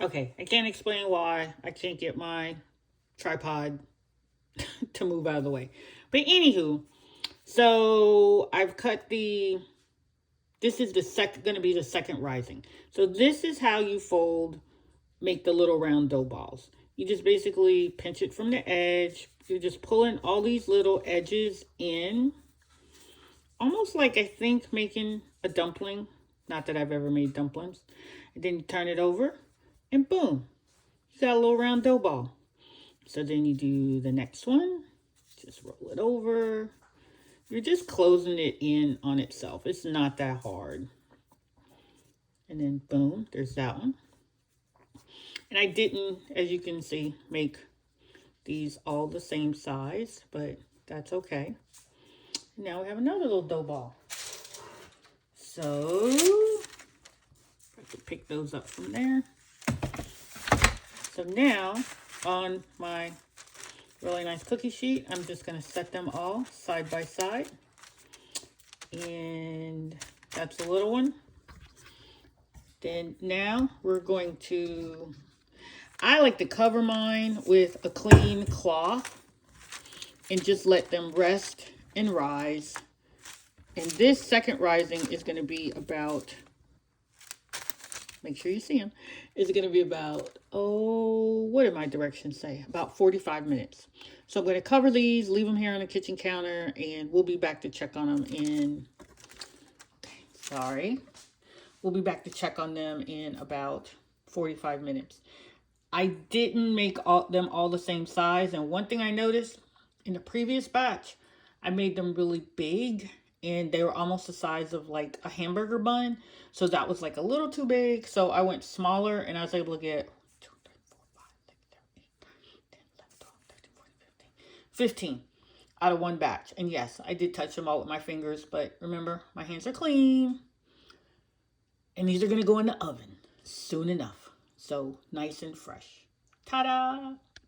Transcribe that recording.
Okay, I can't explain why I can't get my tripod to move out of the way. But anywho, so I've cut the, this is the second, going to be the second rising. So this is how you fold, make the little round dough balls. You just basically pinch it from the edge. You're just pulling all these little edges in, almost like I think making a dumpling. Not that I've ever made dumplings. And then you turn it over and boom, you got a little round dough ball. So then you do the next one. Just roll it over. You're just closing it in on itself. It's not that hard. And then boom, there's that one. And I didn't, as you can see, make these all the same size, but that's okay. Now we have another little dough ball. So I can pick those up from there. So now on my really nice cookie sheet, I'm just going to set them all side by side. And that's a little one. Then now we're going to, I like to cover mine with a clean cloth and just let them rest and rise. And this second rising is going to be about, make sure you see them, is going to be about, oh, what did my directions say? About 45 minutes. So I'm going to cover these, leave them here on the kitchen counter, and we'll be back to check on them in, okay, sorry. We'll be back to check on them in about 45 minutes. I didn't make them all the same size. And one thing I noticed in the previous batch, I made them really big and they were almost the size of like a hamburger bun. So that was like a little too big. So I went smaller and I was able to get 2, 3, 4, 5, 6, 7, 8, 9, 10, 11, 12, 13, 14, 15 out of one batch. And yes, I did touch them all with my fingers, but remember, my hands are clean. And these are going to go in the oven soon enough. So nice and fresh. Ta-da!